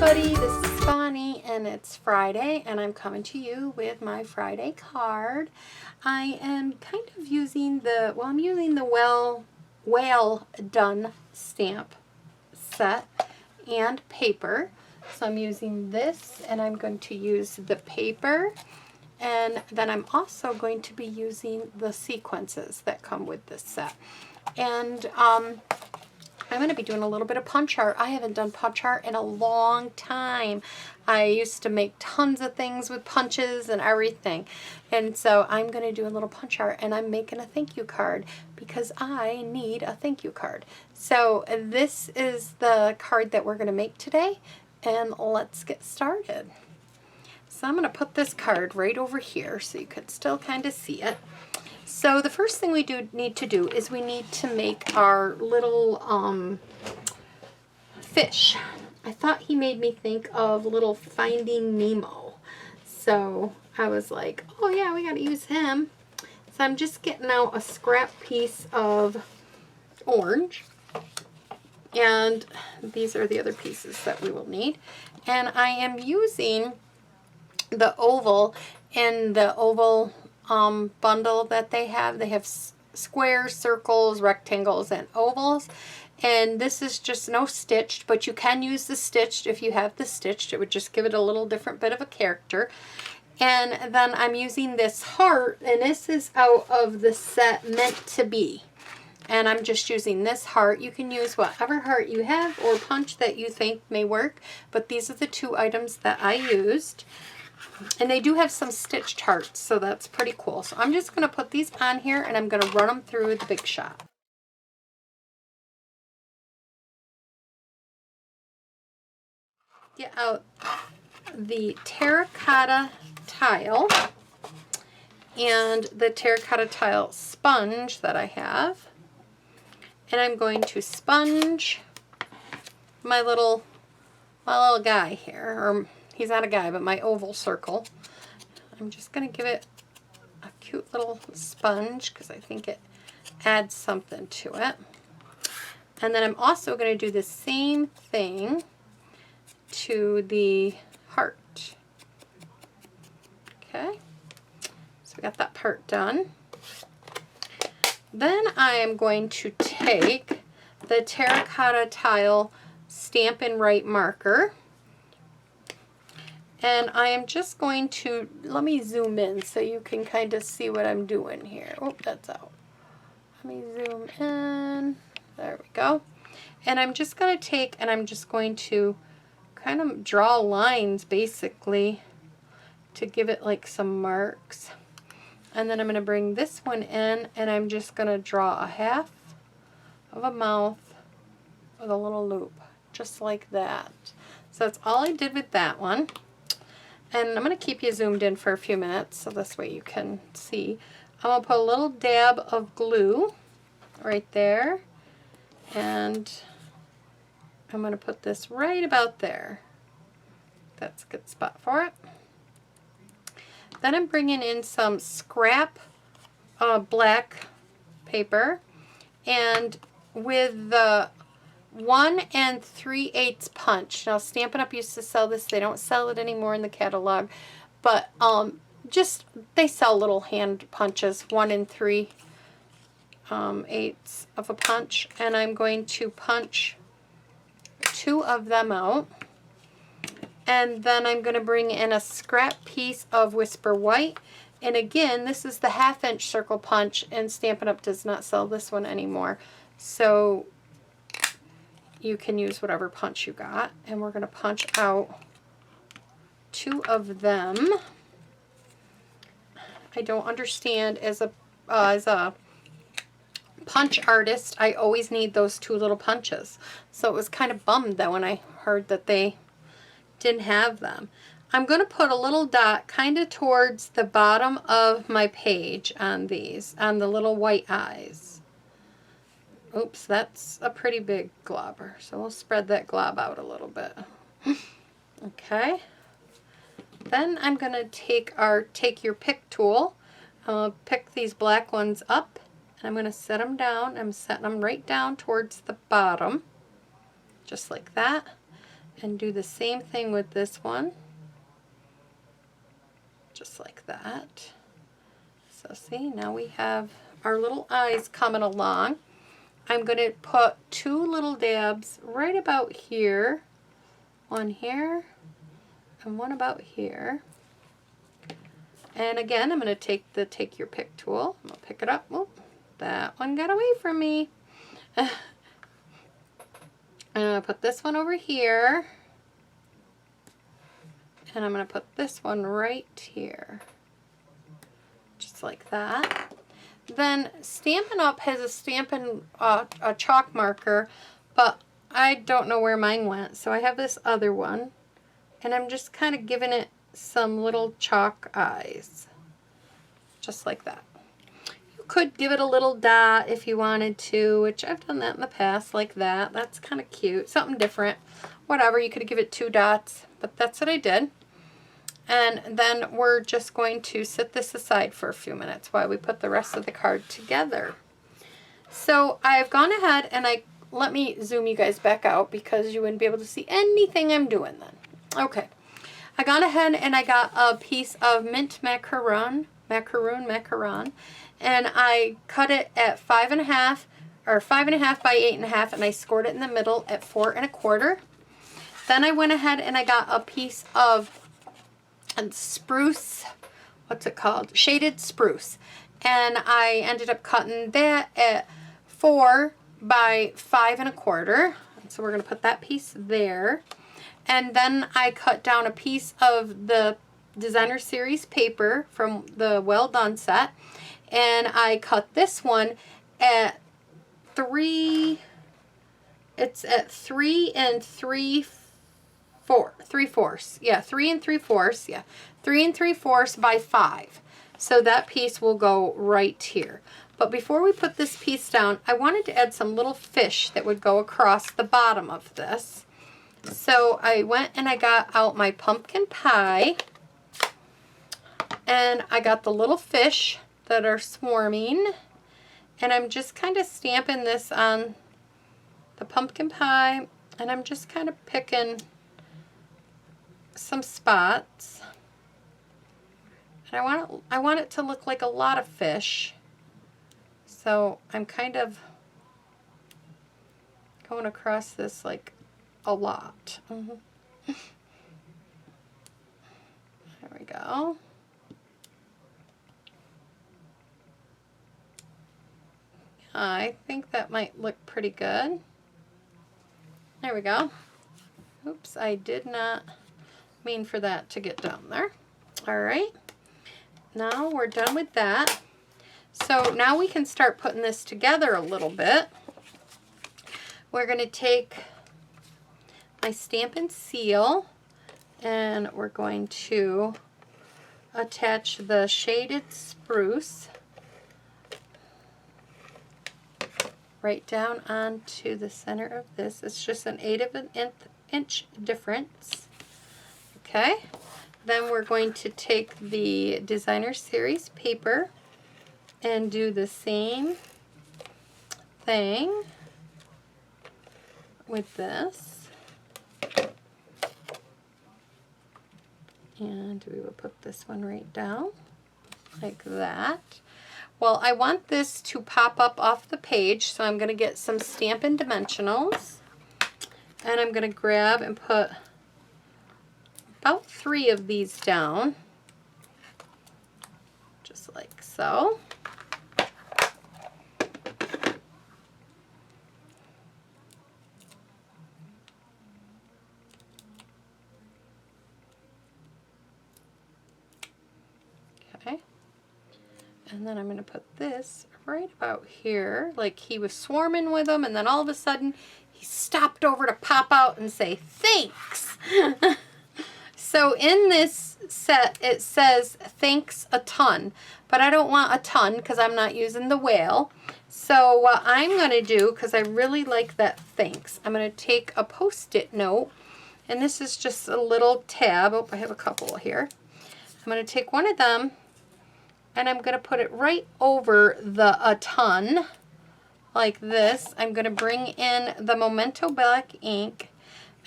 everybody, this is Bonnie and it's Friday and I'm coming to you with my Friday card. I am kind of using the, I'm using the Well Done stamp set and paper. So I'm using this and I'm going to use the paper, and then I'm also going to be using the sequences that come with this set. And I'm going to be doing a little bit of punch art. I haven't done punch art in a long time. I used to make tons of things with punches and everything. And so I'm going to do a little punch art, and I'm making a thank you card because I need a thank you card. So this is the card that we're going to make today, and let's get started. So I'm going to put this card right over here so you could still kind of see it. So the first thing we need to do is we need to make our little fish. I thought he made me think of little Finding Nemo. So I was like, oh yeah, we got to use him. So I'm just getting out a scrap piece of orange. And these are the other pieces that we will need. And I am using the oval in the oval bundle that they have. They have squares, circles, rectangles, and ovals. And this is just no stitched, but you can use the stitched if you have the stitched. It would just give it a little different bit of a character. And then I'm using this heart, and this is out of the set Meant to Be. And I'm just using this heart. You can use whatever heart you have or punch that you think may work, but these are the two items that I used. And they do have some stitched hearts, so that's pretty cool. So I'm just going to put these on here, and I'm going to run them through the Big Shot. Get out the terracotta tile and the terracotta tile sponge that I have. And I'm going to sponge my little guy here, or he's not a guy, but my oval circle. I'm just going to give it a cute little sponge because I think it adds something to it. And then I'm also going to do the same thing to the heart. Okay, so we got that part done. Then I am going to take the terracotta tile Stampin' Write marker, and I am just going to, let me zoom in so you can kind of see what I'm doing here. Oh, that's out. Let me zoom in. There we go. And I'm just going to take, and I'm just going to kind of draw lines basically to give it like some marks. And then I'm going to bring this one in, and I'm just going to draw a half of a mouth with a little loop, just like that. So that's all I did with that one. And I'm going to keep you zoomed in for a few minutes so this way you can see. I'm going to put a little dab of glue right there. And I'm going to put this right about there. That's a good spot for it. Then I'm bringing in some scrap black paper, and with the 1 3/8 punch. Now Stampin' Up! Used to sell this. They don't sell it anymore in the catalog, but just they sell little hand punches, 1 3/8 of a punch, and I'm going to punch 2 of them out. And then I'm going to bring in a scrap piece of Whisper White. And again, this is the 1/2 inch circle punch, and Stampin' Up! Does not sell this one anymore. So you can use whatever punch you got. And we're going to punch out 2 of them. I don't understand, as a punch artist, I always need those 2 little punches. So it was kind of bummed that when I heard that they didn't have them. I'm going to put a little dot kind of towards the bottom of my page on these, on the little white eyes. Oops, that's a pretty big globber, so we'll spread that glob out a little bit. Okay. Then I'm going to take your pick tool, pick these black ones up, and I'm going to set them down. I'm setting them right down towards the bottom, just like that. And do the same thing with this one. Just like that. So see, now we have our little eyes coming along. I'm going to put 2 little dabs right about here. One here and one about here. And again, I'm going to take the take your pick tool. I'm going to pick it up. Oop, that one got away from me. And I'm going to put this one over here. And I'm going to put this one right here. Just like that. Then Stampin' Up! Has a chalk marker, but I don't know where mine went. So I have this other one. And I'm just kind of giving it some little chalk eyes. Just like that. You could give it a little dot if you wanted to, which I've done that in the past, like that. That's kind of cute. Something different. Whatever, you could give it 2 dots, but that's what I did. And then we're just going to set this aside for a few minutes while we put the rest of the card together. So I've gone ahead and let me zoom you guys back out because you wouldn't be able to see anything I'm doing then. Okay. I gone ahead and I got a piece of mint macaron, and I cut it at 5.5 or 5.5 by 8.5, and I scored it in the middle at 4 1/4. Then I went ahead and I got a piece of spruce, what's it called? Shaded spruce. And I ended up cutting that at 4 by 5 1/4. So we're going to put that piece there. And then I cut down a piece of the Designer Series paper from the Well Done set. And I cut this one at 3, it's at 3 3/4. Yeah, 3 3/4. Yeah, 3 3/4 by 5. So that piece will go right here. But before we put this piece down, I wanted to add some little fish that would go across the bottom of this. So I went and I got out my pumpkin pie, and I got the little fish that are swarming, and I'm just kind of stamping this on the pumpkin pie, and I'm just kind of picking some spots. And I want it to look like a lot of fish. So I'm kind of going across this like a lot. There we go. I think that might look pretty good. There we go. Oops, I did not mean for that to get down there. All right. Now we're done with that. So now we can start putting this together a little bit. We're going to take my Stampin' Seal, and we're going to attach the shaded spruce right down onto the center of this. It's just an 1/8 of an inch difference. Okay. Then we're going to take the Designer Series paper and do the same thing with this. And we will put this one right down like that. Well, I want this to pop up off the page, so I'm going to get some Stampin' Dimensionals, and I'm going to grab and put about 3 of these down, just like so. Okay. And then I'm going to put this right about here, like he was swarming with them, and then all of a sudden he stopped over to pop out and say, thanks. So in this set, it says thanks a ton, but I don't want a ton because I'm not using the whale. So what I'm going to do, because I really like that thanks, I'm going to take a Post-it note, and this is just a little tab. Oh, I have a couple here. I'm going to take one of them, and I'm going to put it right over the a ton, like this. I'm going to bring in the Memento black ink,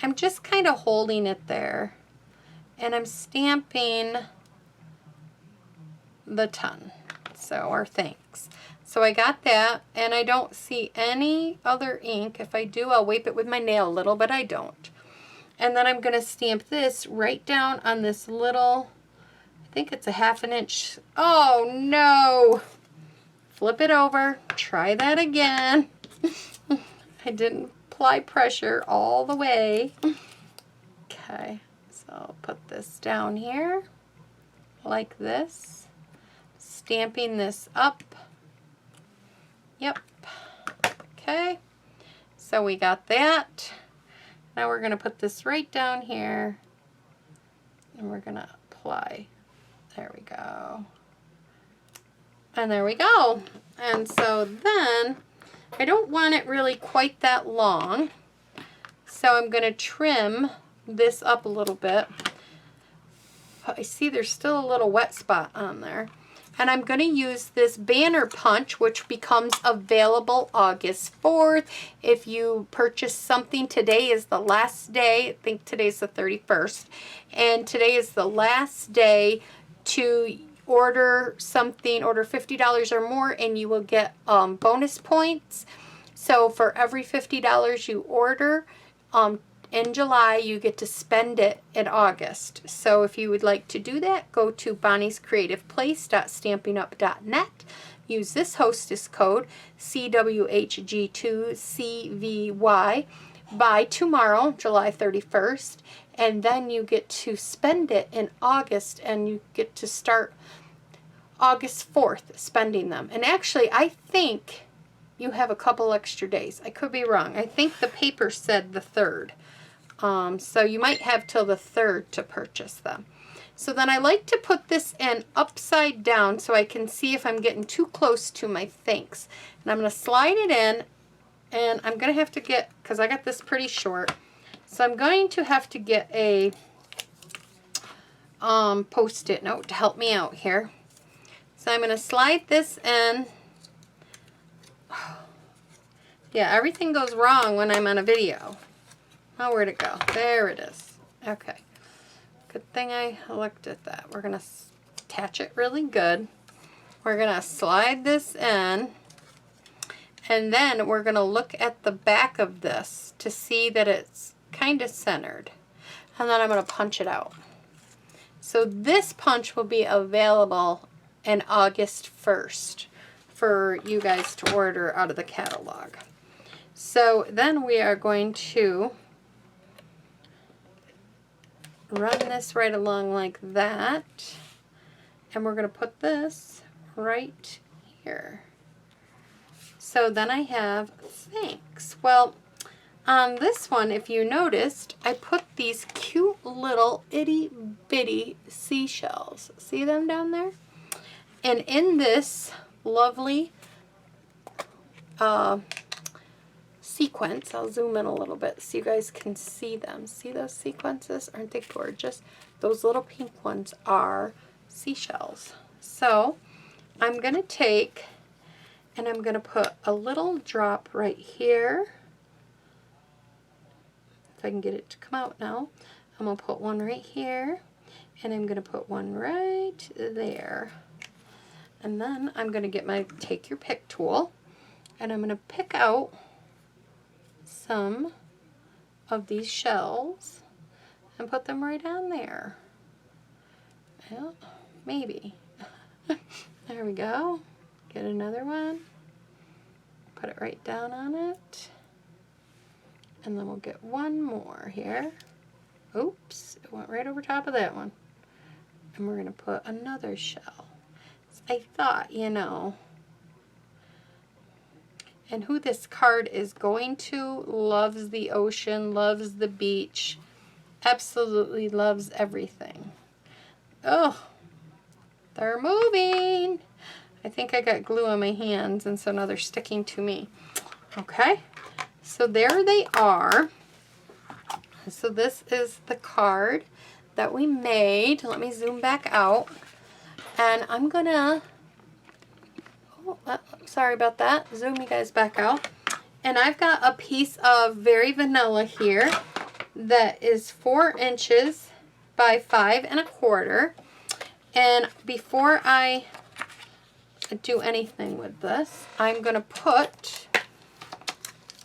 I'm just kind of holding it there, and I'm stamping the ton, so, or thanks. So I got that, and I don't see any other ink. If I do, I'll wipe it with my nail a little, but I don't. And then I'm going to stamp this right down on this little, I think it's a 1/2 inch. Oh no! Flip it over, try that again. I didn't apply pressure all the way. Okay, so I'll put this down here like this, stamping this up. Yep. Okay, so we got that. Now we're going to put this right down here, and we're going to apply. There we go. And there we go. And so then, I don't want it really quite that long, so I'm going to trim this up a little bit. I see there's still a little wet spot on there. And I'm going to use this banner punch, which becomes available August 4th. If you purchase something, today is the last day. I think today's the 31st. And today is the last day to order something, order $50 or more, and you will get bonus points. So for every $50 you order, in July, you get to spend it in August. So if you would like to do that, go to bonniescreativeplace.stampinup.net. Use this hostess code, CWHG2CVY, by tomorrow, July 31st. And then you get to spend it in August, and you get to start August 4th spending them. And actually, I think you have a couple extra days. I could be wrong. I think the paper said the 3rd. So you might have till the 3rd to purchase them. So then I like to put this in upside down so I can see if I'm getting too close to my thanks. And I'm going to slide it in, and I'm going to have to get, because I got this pretty short, so I'm going to have to get a Post-it note to help me out here. So I'm going to slide this in. Yeah, everything goes wrong when I'm on a video. Oh, where'd it go? There it is. Okay. Good thing I looked at that. We're going to attach it really good. We're going to slide this in. And then we're going to look at the back of this to see that it's kind of centered. And then I'm going to punch it out. So this punch will be available in August 1st for you guys to order out of the catalog. So then we are going to run this right along like that, and we're going to put this right here. So then I have thanks. Well, on this one, if you noticed, I put these cute little itty bitty seashells. See them down there? And in this lovely sequence, I'll zoom in a little bit so you guys can see them. See those sequences? Aren't they gorgeous? Those little pink ones are seashells. So I'm going to take and I'm going to put a little drop right here. If I can get it to come out now. I'm going to put one right here, and I'm going to put one right there. And then I'm going to get my take your pick tool, and I'm going to pick out some of these shells and put them right on there. Well, maybe. There we go. Get another one. Put it right down on it. And then we'll get one more here. Oops, it went right over top of that one. And we're going to put another shell. I thought, you know, and who this card is going to loves the ocean, loves the beach, absolutely loves everything. Oh, they're moving. I think I got glue on my hands, and so now they're sticking to me. Okay, so there they are. So this is the card that we made. Let me zoom back out. And I'm gonna, sorry about that, zoom you guys back out. And I've got a piece of Very Vanilla here. that is 4 inches by 5 1/4. And before I do anything with this, I'm going to put,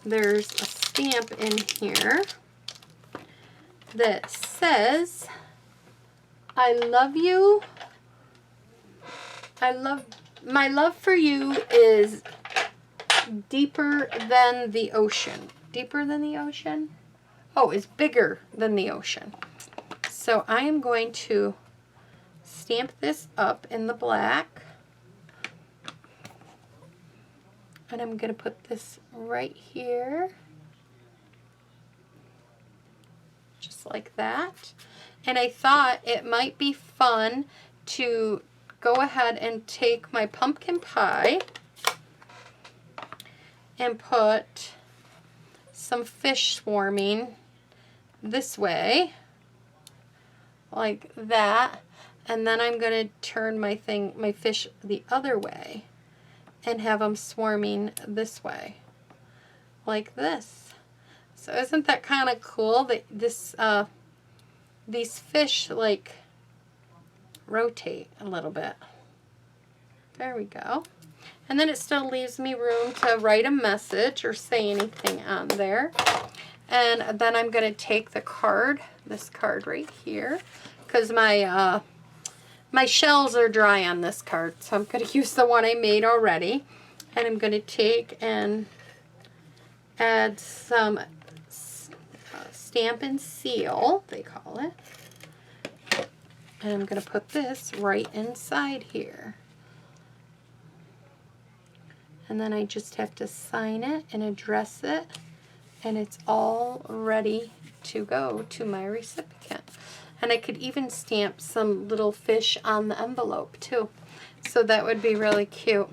there's a stamp in here that says, I love you. My love for you is deeper than the ocean. Deeper than the ocean? Oh, it's bigger than the ocean. So I am going to stamp this up in the black. And I'm going to put this right here. Just like that. And I thought it might be fun to go ahead and take my pumpkin pie and put some fish swarming this way, like that. And then I'm going to turn my fish the other way and have them swarming this way, like this. So isn't that kind of cool that these fish like rotate a little bit? There we go. And then it still leaves me room to write a message or say anything on there. And then I'm going to take the card, this card right here, because my shells are dry on this card. So I'm going to use the one I made already. And I'm going to take and add some Stamp and Seal, they call it. And I'm going to put this right inside here. And then I just have to sign it and address it, and it's all ready to go to my recipient. And I could even stamp some little fish on the envelope too. So that would be really cute.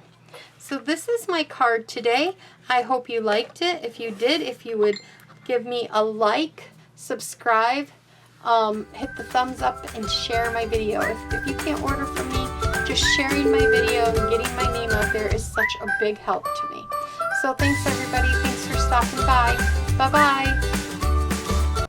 So this is my card today. I hope you liked it. If you did, if you would give me a like, subscribe, hit the thumbs up, and share my video. If you can't order from me, just sharing my video and getting my name out there is such a big help to me. So thanks everybody. Thanks for stopping by. Bye-bye.